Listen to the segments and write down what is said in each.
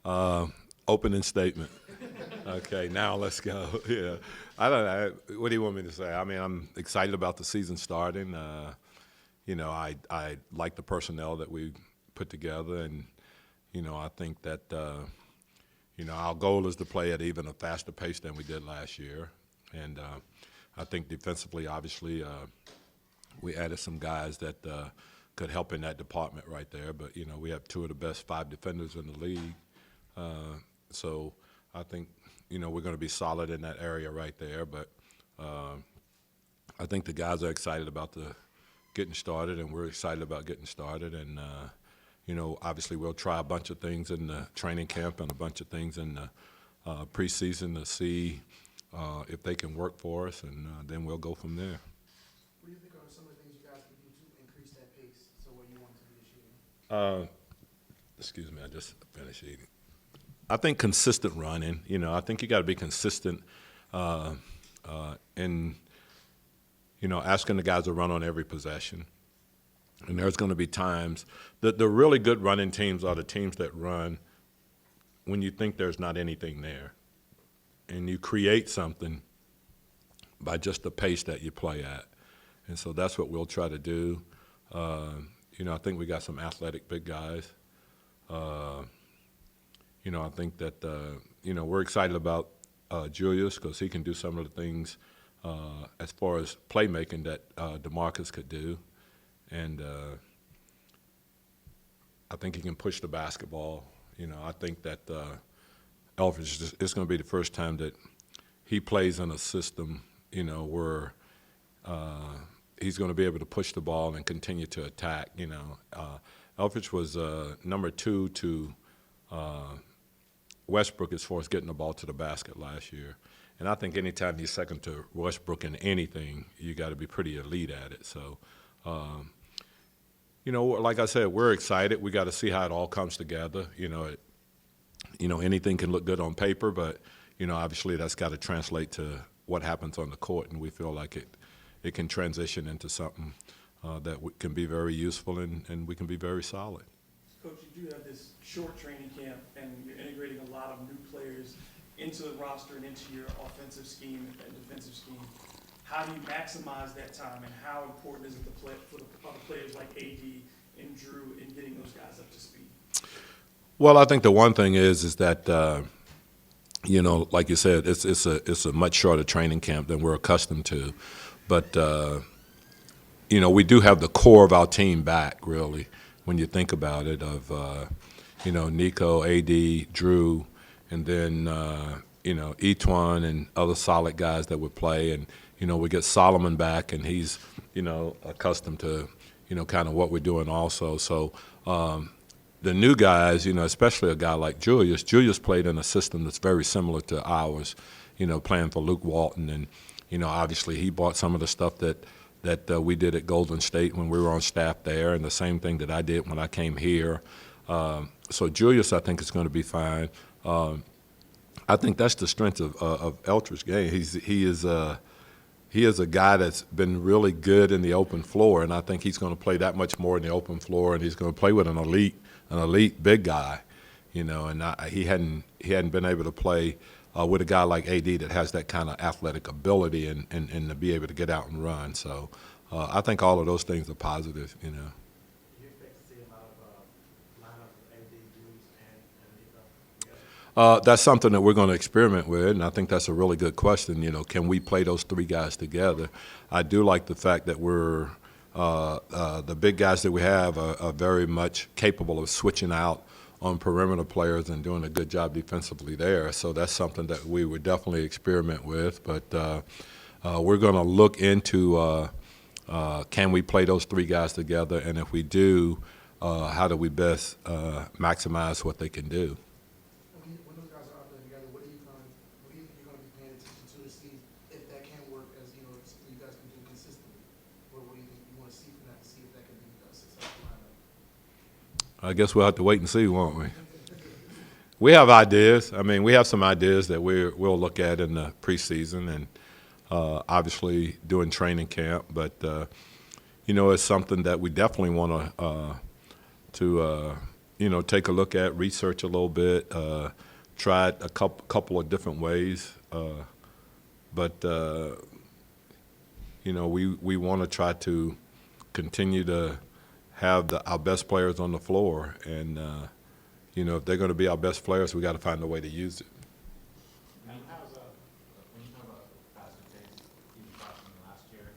Uh, Opening statement. Okay, now let's go. Yeah, I don't know. What do you want me to say? I mean, I'm excited about the season starting. I like the personnel that we put together, and I think that our goal is to play at even a faster pace than we did last year, and I think defensively, obviously, we added some guys that could help in that department right there. But we have two of the best five defenders in the league. So I think we're going to be solid in that area right there. But I think the guys are excited about the getting started, and we're excited about getting started. And obviously we'll try a bunch of things in the training camp and a bunch of things in the preseason to see if they can work for us, and then we'll go from there. What do you think are some of the things you guys can do to increase that pace? So where you want to be this year? Excuse me, I just finished eating. I think consistent running. I think you got to be consistent in asking the guys to run on every possession. And there's going to be times that the really good running teams are the teams that run when you think there's not anything there, and you create something by just the pace that you play at. And so that's what we'll try to do. I think we got some athletic big guys. I think that, we're excited about Julius because he can do some of the things as far as playmaking that DeMarcus could do. And I think he can push the basketball. I think that Elvis, it's going to be the first time that he plays in a system, where he's going to be able to push the ball and continue to attack. Elfridge was number 2 to Westbrook as far as getting the ball to the basket last year. And I think anytime you're second to Westbrook in anything, you got to be pretty elite at it. So, like I said, we're excited. We got to see how it all comes together. Anything can look good on paper, but, obviously that's got to translate to what happens on the court, and we feel like it can transition into something that can be very useful and we can be very solid. Coach, you do have this short training camp, and you're integrating a lot of new players into the roster and into your offensive scheme and defensive scheme. How do you maximize that time, and how important is it for the other players like AD and Drew in getting those guys up to speed? Well, I think the one thing is that like you said, it's a much shorter training camp than we're accustomed to, but we do have the core of our team back, really, when you think about it, of Nico, AD, Drew, and then Etwan and other solid guys that would play, and we get Solomon back, and he's accustomed to kind of what we're doing also. So the new guys, especially a guy like Julius played in a system that's very similar to ours, playing for Luke Walton, and obviously he brought some of the stuff that we did at Golden State when we were on staff there, and the same thing that I did when I came here. So Julius, I think, is going to be fine. I think that's the strength of Eltrich's game. He is a guy that's been really good in the open floor, and I think he's going to play that much more in the open floor, and he's going to play with an elite big guy, and he hadn't been able to play with a guy like AD that has that kind of athletic ability and to be able to get out and run. So I think all of those things are positive. Do you expect to see a lot of lineups with AD, Julius, and Nico? That's something that we're going to experiment with, and I think that's a really good question. Can we play those three guys together? I do like the fact that we're the big guys that we have are very much capable of switching out on perimeter players and doing a good job defensively there. So that's something that we would definitely experiment with. But we're going to look into can we play those three guys together, and if we do, how do we best maximize what they can do? When those guys are out there together, what do you think you're going to be paying attention to see if that can work as something you guys can do consistently? What do you think you want to see from that to see if that can be a successful lineup? I guess we'll have to wait and see, won't we? We have ideas. I mean, we have some ideas that we'll look at in the preseason and obviously doing training camp. But, it's something that we definitely want to take a look at, research a little bit, try it a couple of different ways. But we want to try to continue to have our best players on the floor, and if they're going to be our best players, we got to find a way to use it. And how's when you talk about faster pace, even faster than last year,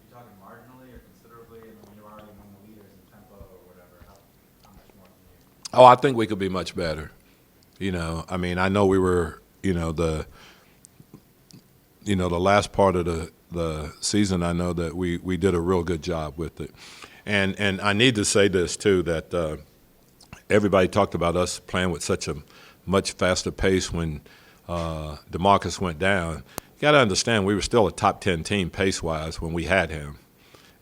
you talking marginally or considerably? And when you're already among the leaders in tempo or whatever, how much more can you? Oh, I think we could be much better. I know we were, the last part of the season, I know that we did a real good job with it. And I need to say this, too, that everybody talked about us playing with such a much faster pace when DeMarcus went down. You got to understand, we were still a top 10 team pace-wise when we had him.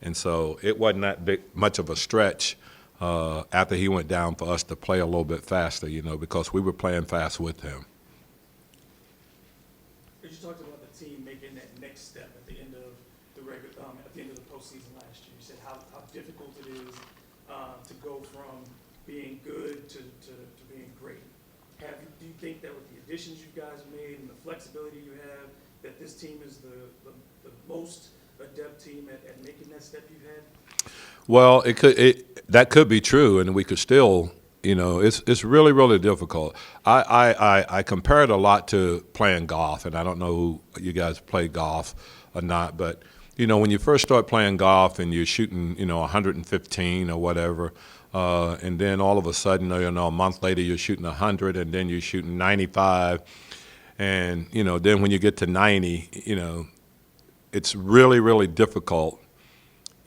And so it wasn't that much of a stretch after he went down for us to play a little bit faster, because we were playing fast with him. You talked about the team making that next step at the end of the postseason last year. You said how difficult it is to go from being good to being great. Do you think that with the additions you guys made and the flexibility you have, that this team is the most adept team at making that step you've had? Well, that could be true, and we could still, it's really, really difficult. I compare it a lot to playing golf, and I don't know who you guys play golf or not, but when you first start playing golf and you're shooting, 115 or whatever, and then all of a sudden, a month later you're shooting 100, and then you're shooting 95, and then when you get to 90, it's really, really difficult.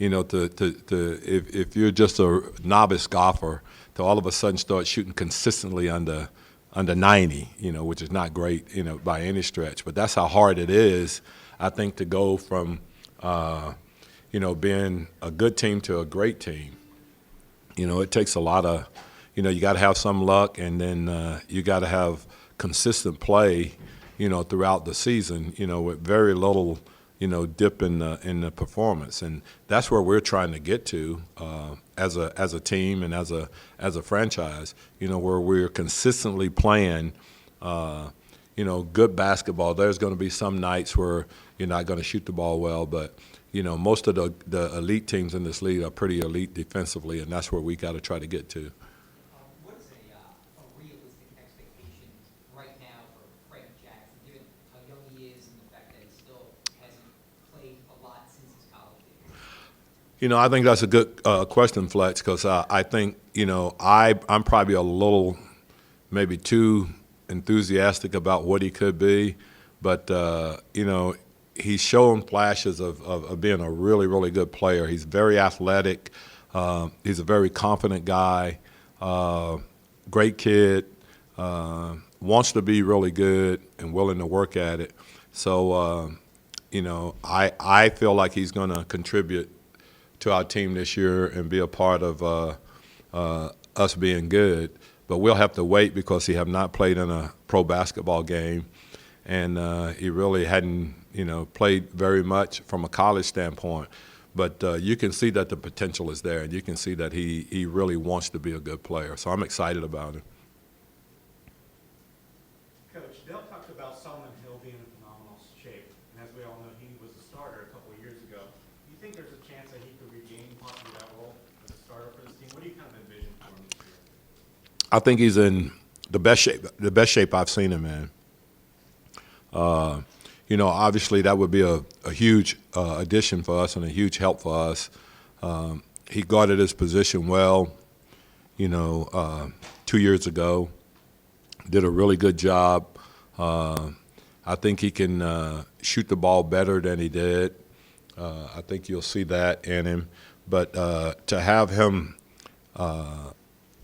If you're just a novice golfer, to all of a sudden start shooting consistently under 90, which is not great, by any stretch. But that's how hard it is, I think, to go from, being a good team to a great team. It takes a lot of, you got to have some luck, and then you got to have consistent play, throughout the season, with very little, dip in the performance, and that's where we're trying to get to as a team and as a franchise. Where we're consistently playing, good basketball. There's going to be some nights where you're not going to shoot the ball well, but most of the elite teams in this league are pretty elite defensively, and that's where we got to try to get to. What is a realistic expectation right now for Freddie Jackson, given how young he is and the fact that he still hasn't played a lot since his college days? I think that's a good question, Flex, because I think, I'm probably a little maybe too enthusiastic about what he could be, but, he's shown flashes of being a really, really good player. He's very athletic. He's a very confident guy, great kid, wants to be really good and willing to work at it. So, I feel like he's going to contribute to our team this year and be a part of us being good. But we'll have to wait because he have not played in a pro basketball game, and he really hadn't, played very much from a college standpoint. But you can see that the potential is there, and you can see that he really wants to be a good player. So I'm excited about him. Coach, Dell talked about Solomon Hill being in phenomenal shape, and as we all know, he was a starter a couple of years ago. Do you think there's a chance that he could regain possibly that role as a starter for this team? What do you kind of envision for him this year? I think he's in the best shape I've seen him in. Obviously that would be a huge addition for us and a huge help for us. He guarded his position well, 2 years ago. Did a really good job. I think he can shoot the ball better than he did. I think you'll see that in him. But to have him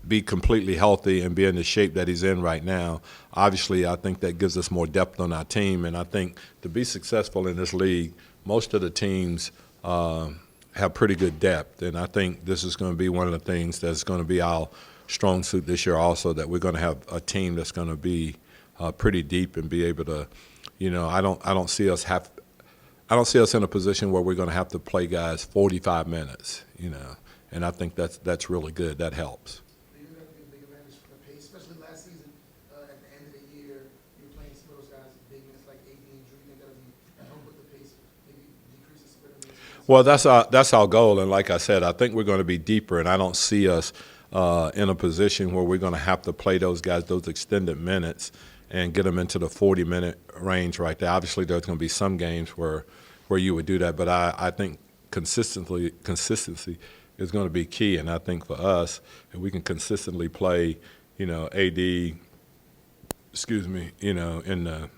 be completely healthy and be in the shape that he's in right now, obviously I think that gives us more depth on our team. And I think to be successful in this league, most of the teams have pretty good depth. And I think this is going to be one of the things that's going to be our strong suit this year also, that we're going to have a team that's going to be pretty deep and be able to, I don't see us in a position where we're going to have to play guys 45 minutes, and I think that's really good. That helps. Do you think that would be a big advantage for the pace, especially last season, at the end of the year, you're playing some of those guys big minutes like AD and Drew, you think that would be, help with the pace, maybe decrease the split of minutes? Well, that's our goal, and like I said, I think we're going to be deeper, and I don't see us in a position where we're going to have to play those guys those extended minutes and get them into the 40-minute range right there. Obviously, there's going to be some games where you would do that, but I think consistency is going to be key, and I think for us, if we can consistently play, AD, in the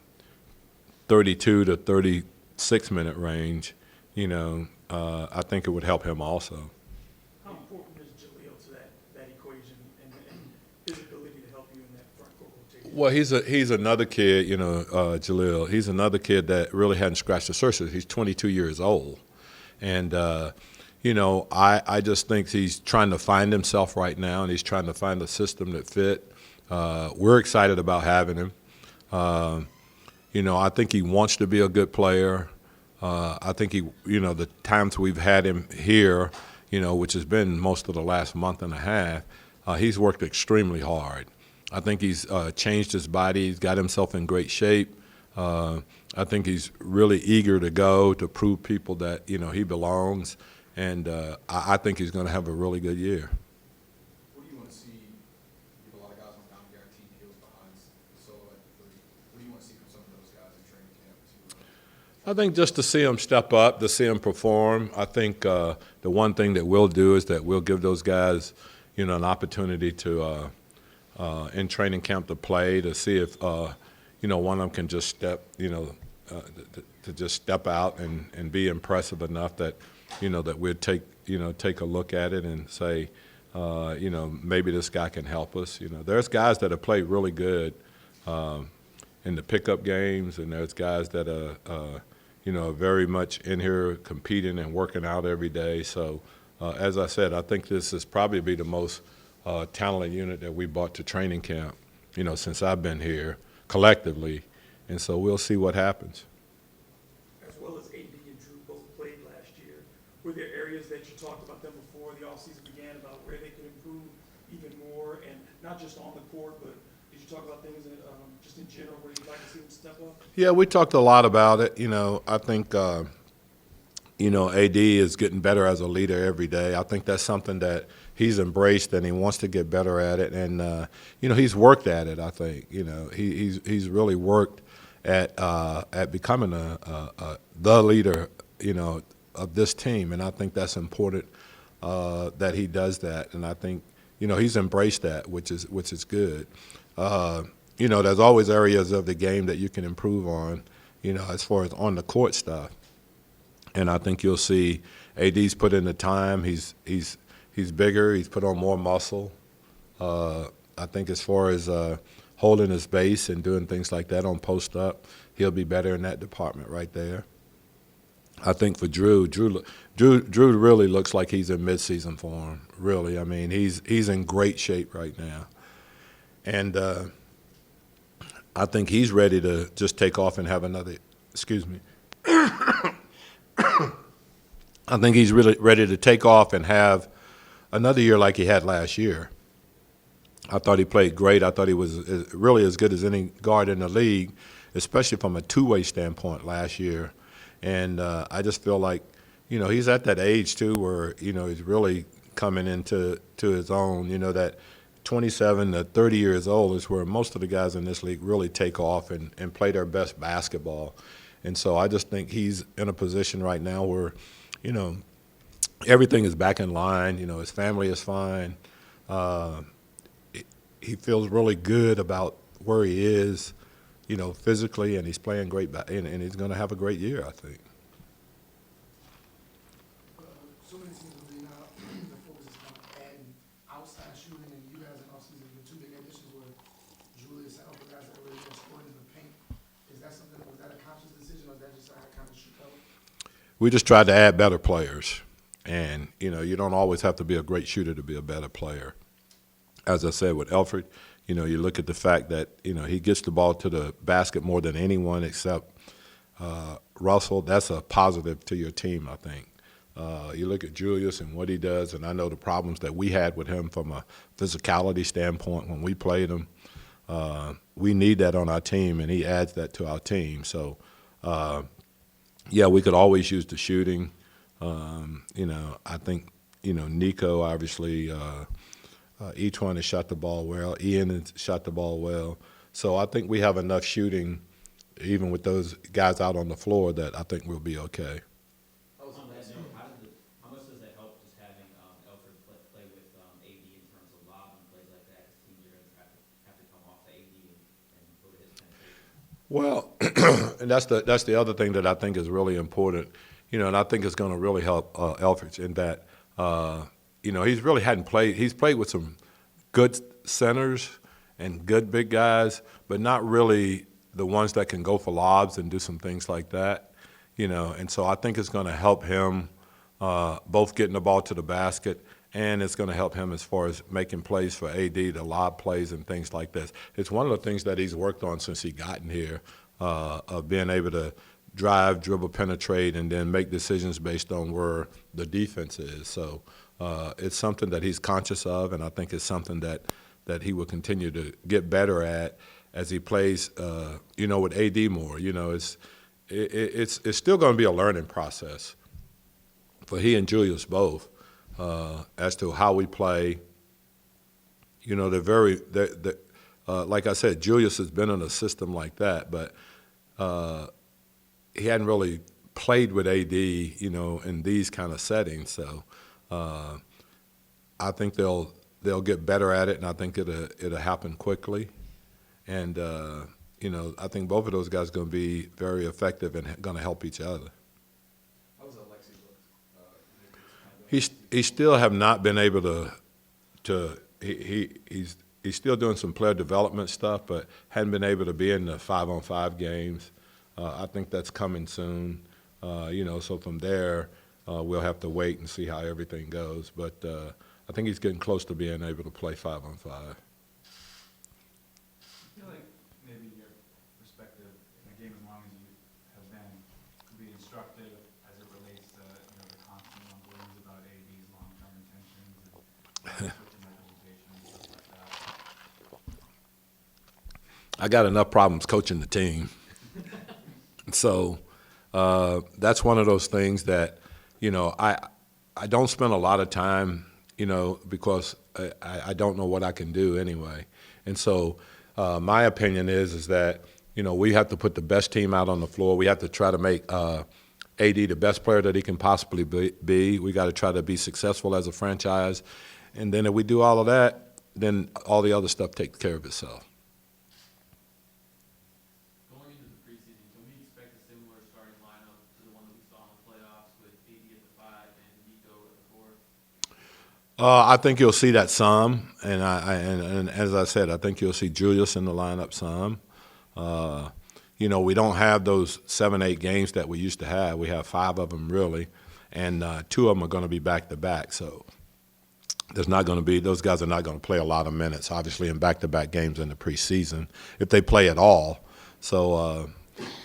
32 to 36-minute range, I think it would help him also. How important is Jaleel to that equation and his ability to help you in that front court rotation? Well, he's another kid, Jaleel. He's another kid that really hadn't scratched the surface. He's 22 years old, and I just think he's trying to find himself right now, and he's trying to find a system that fit. We're excited about having him. I think he wants to be a good player. I think the times we've had him here, which has been most of the last month and a half, he's worked extremely hard. I think he's changed his body. He's got himself in great shape. I think he's really eager to go to prove people that, he belongs. And I think he's going to have a really good year. What do you want to see? You have a lot of guys on non-guaranteed deals behind the solo at the 3. What do you want to see from some of those guys in training camp? I think just to see him step up, to see him perform. I think the one thing that we'll do is that we'll give those guys, an opportunity to, in training camp to play, to see if, one of them can just step, to just step out and be impressive enough that, that we'd take a look at it and say, maybe this guy can help us. There's guys that have played really good in the pickup games, and there's guys that are, very much in here competing and working out every day. So, as I said, I think this is probably be the most talented unit that we brought to training camp, since I've been here collectively. And so we'll see what happens. As well as AD and Drew both played last year, were there areas that you talked about them before the offseason began about where they could improve even more, and not just on the court, but did you talk about things just in general where you'd like to see them step up? Yeah, we talked a lot about it. I think, AD is getting better as a leader every day. I think that's something that he's embraced, and he wants to get better at it. And, he's worked at it, I think. He's really worked at becoming the leader, of this team. And I think that's important that he does that. And I think, he's embraced that, which is good. There's always areas of the game that you can improve on, as far as on the court stuff. And I think you'll see AD's put in the time. He's bigger. He's put on more muscle. I think as far as holding his base and doing things like that on post up, he'll be better in that department right there. I think for Drew really looks like he's in midseason form. Really, I mean, he's in great shape right now, and I think he's ready to just take off and have another. Excuse me. I think he's really ready to take off and have another year like he had last year. I thought he played great. I thought he was really as good as any guard in the league, especially from a two-way standpoint last year. And I just feel like, he's at that age, too, where, he's really coming into his own. That 27 to 30 years old is where most of the guys in this league really take off and play their best basketball. And so I just think he's in a position right now where, everything is back in line. His family is fine. He feels really good about where he is, physically, and he's playing great, and he's going to have a great year, I think. So many teams in the league now, the focus is kind of adding outside shooting, and you guys in offseason, the two big additions were Julius and other guys that really get scored in the paint. Is that something, was that a conscious decision, or is that just how it kind of shoot out? We just tried to add better players. And, you don't always have to be a great shooter to be a better player. As I said with Elfrid, you look at the fact that, he gets the ball to the basket more than anyone except Russell. That's a positive to your team, I think. You look at Julius and what he does, and I know the problems that we had with him from a physicality standpoint when we played him. We need that on our team, and he adds that to our team. So, yeah, we could always use the shooting. I think, Nico, obviously, each one has shot the ball well. Ian has shot the ball well. So I think we have enough shooting, even with those guys out on the floor, that I think we'll be okay. On that note, how much does that help just having Alfred play with AD in terms of lob and plays like that? His teams are going to have to come off the AD and go to his penetration. Well, and that's the other thing that I think is really important, and I think it's going to really help Elfridge in that, he's really hadn't played. He's played with some good centers and good big guys, but not really the ones that can go for lobs and do some things like that, And so I think it's going to help him both getting the ball to the basket, and it's going to help him as far as making plays for AD, the lob plays and things like this. It's one of the things that he's worked on since he gotten here, of being able to drive, dribble, penetrate, and then make decisions based on where the defense is. So it's something that he's conscious of, and I think it's something that he will continue to get better at as he plays, with AD more. It's still going to be a learning process for he and Julius both as to how we play. Like I said, Julius has been in a system like that, but he hadn't really played with AD, in these kind of settings. So I think they'll get better at it, and I think it'll happen quickly. And I think both of those guys are going to be very effective and going to help each other. How was Alexi looked? He still have not been able to he's still doing some player development stuff, but hadn't been able to be in the 5-on-5 games. I think that's coming soon. So from there, we'll have to wait and see how everything goes. But I think he's getting close to being able to play 5-on-5. I feel like maybe your perspective in a game as long as you have been could be instructive as it relates to the constant rumblings about AD's long-term intentions and switching organization and stuff like that. I got enough problems coaching the team. So that's one of those things that, I don't spend a lot of time, because I don't know what I can do anyway. And so my opinion is that, we have to put the best team out on the floor. We have to try to make AD the best player that he can possibly be. We got to try to be successful as a franchise. And then if we do all of that, then all the other stuff takes care of itself. Going into the preseason, can we expect a similar starting lineup to the one that we saw in the playoffs with AD at the 5 and Nico at the 4? I think you'll see that some, and as I said, I think you'll see Julius in the lineup some. We don't have those 7-8 games that we used to have. We have 5 of them really, and 2 of them are going to be back-to-back. So there's not going to be – those guys are not going to play a lot of minutes, obviously, in back-to-back games in the preseason, if they play at all. So,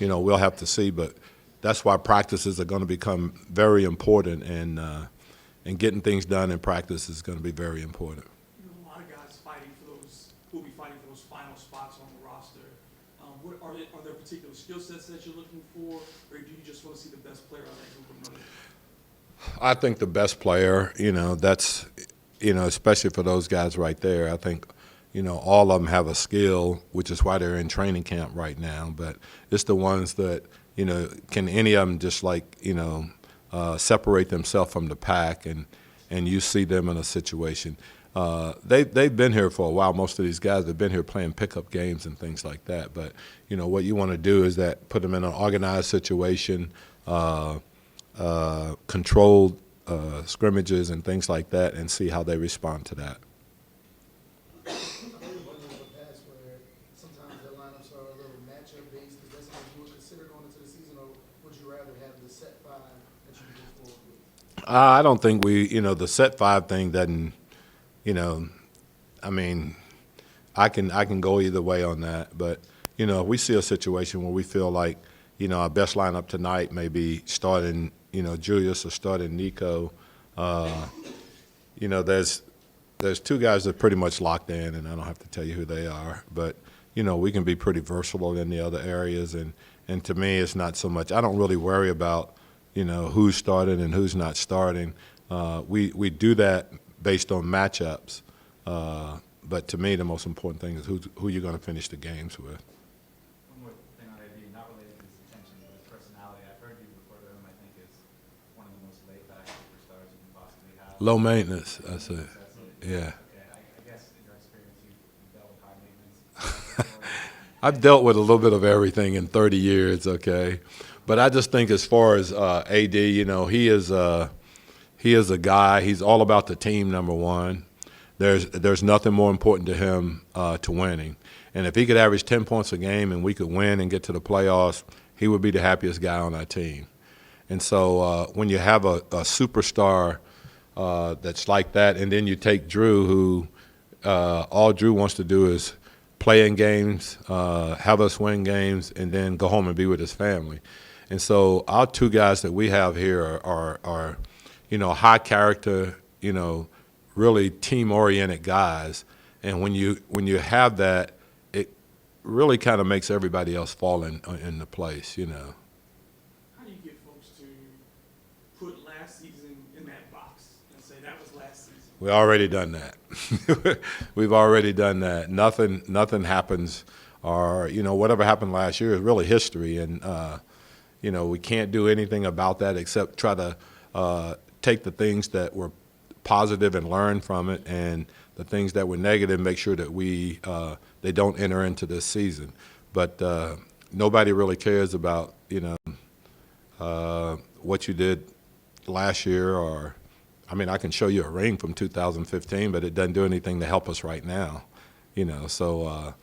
we'll have to see. But that's why practices are going to become very important, and getting things done in practice is going to be very important. A lot of guys fighting for those, who'll be fighting for those final spots on the roster. Are there particular skill sets that you're looking for, or do you just want to see the best player on that group of I think the best player, that's, especially for those guys right there, I think, all of them have a skill, which is why they're in training camp right now. But it's the ones that, can any of them just separate themselves from the pack, and you see them in a situation. They've been here for a while. Most of these guys have been here playing pickup games and things like that. But what you want to do is that put them in an organized situation, controlled scrimmages and things like that, and see how they respond to that. I believe one of the past where sometimes the lineups are a little matchup based. Is that something you would consider going into the season, or would you rather have the set 5 that you can go forward with? I don't think the set 5 thing doesn't, I can go either way on that. But, if we see a situation where we feel like, our best lineup tonight may be starting, Julius or starting Nico. There's two guys that are pretty much locked in, and I don't have to tell you who they are. But we can be pretty versatile in the other areas, and to me, it's not so much. I don't really worry about who's starting and who's not starting. We do that based on matchups. But to me, the most important thing is who you're going to finish the games with. One more thing on AD, not related to his intentions, but his personality. I've heard you refer to him, I think, as one of the most laid-back superstars you can possibly have. Low maintenance, I say. That's it. Yeah. Okay, I guess in your experience, you've dealt with high maintenance. I've dealt with a little bit of everything in 30 years, okay? But I just think as far as AD, he is a guy. He's all about the team, number one. There's nothing more important to him to winning. And if he could average 10 points a game and we could win and get to the playoffs, he would be the happiest guy on our team. And so when you have a superstar that's like that, and then you take Drew, who all Drew wants to do is play in games, have us win games, and then go home and be with his family. And so our two guys that we have here are high character, really team-oriented guys. And when you have that, it really kind of makes everybody else fall into place, How do you get folks to put last season in that box and say that was last season? We already done that. We've already done that. Nothing happens, or whatever happened last year is really history, and we can't do anything about that except try to take the things that were positive and learn from it, and the things that were negative, make sure that they don't enter into this season. But nobody really cares about what you did last year, or I can show you a ring from 2015, but it doesn't do anything to help us right now. So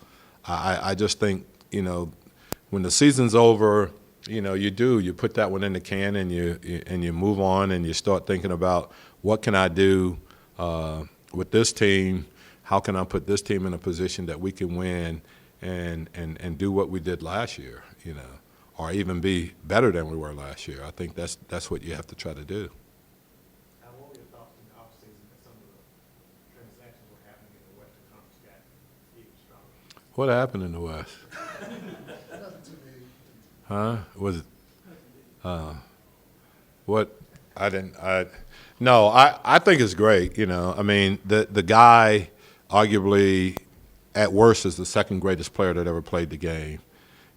I just think when the season's over, you put that one in the can, and you move on, and you start thinking about what can I do with this team. How can I put this team in a position that we can win and do what we did last year, or even be better than we were last year. I think that's what you have to try to do. What were your thoughts in the offseason that some of the transactions were happening in the Western Conference got even stronger? What happened in the West? Nothing too big. Huh? Was it? What? I think it's great. The guy, arguably, at worst, is the second greatest player that ever played the game.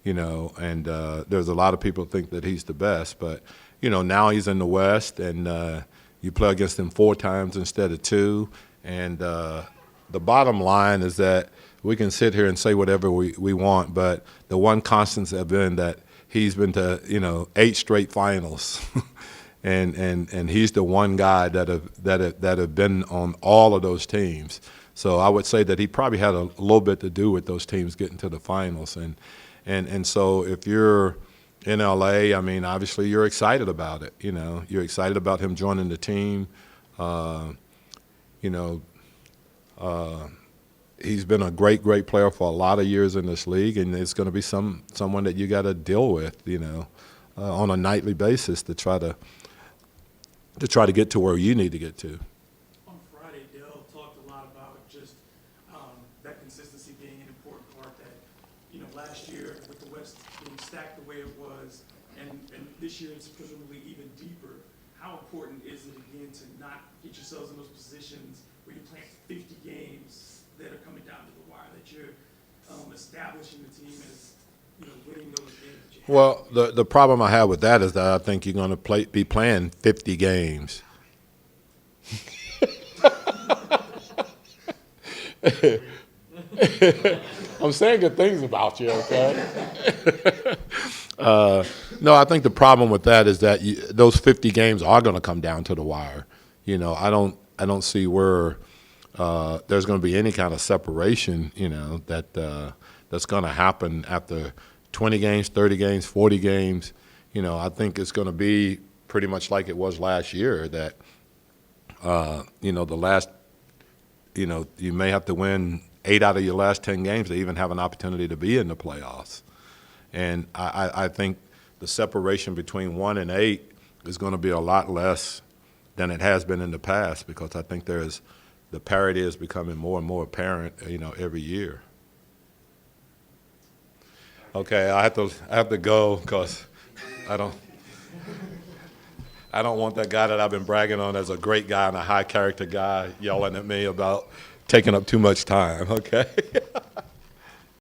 And there's a lot of people think that he's the best, but now he's in the West, and you play against him 4 times instead of 2. And the bottom line is that we can sit here and say whatever we want, but the one constant has been that he's been to 8 straight finals. And he's the one guy that have been on all of those teams. So I would say that he probably had a little bit to do with those teams getting to the finals. And so if you're in LA, obviously you're excited about it. You're excited about him joining the team. He's been a great player for a lot of years in this league, and it's going to be someone that you got to deal with, on a nightly basis to try to get to where you need to get to. On Friday, Dell talked a lot about just that consistency being an important part. That last year with the West being stacked the way it was, and this year it's presumably even deeper. How important is it again to not get yourselves in those positions where you're playing 50 games that are coming down to the wire? That you're establishing the team as winning those games. That you have. Well, the problem I have with that is that I think you're going to be playing 50 games. I'm saying good things about you, okay? No, I think the problem with that is that those 50 games are going to come down to the wire. I don't see where there's going to be any kind of separation. That's going to happen after 20 games, 30 games, 40 games. I think it's going to be pretty much like it was last year. That the last, you may have to win 8 out of your last 10 games to even have an opportunity to be in the playoffs. And I think the separation between 1 and 8 is going to be a lot less than it has been in the past, because I think the parity is becoming more and more apparent, every year. Okay, I have to go, because I don't want that guy that I've been bragging on as a great guy and a high character guy yelling at me about taking up too much time. Okay.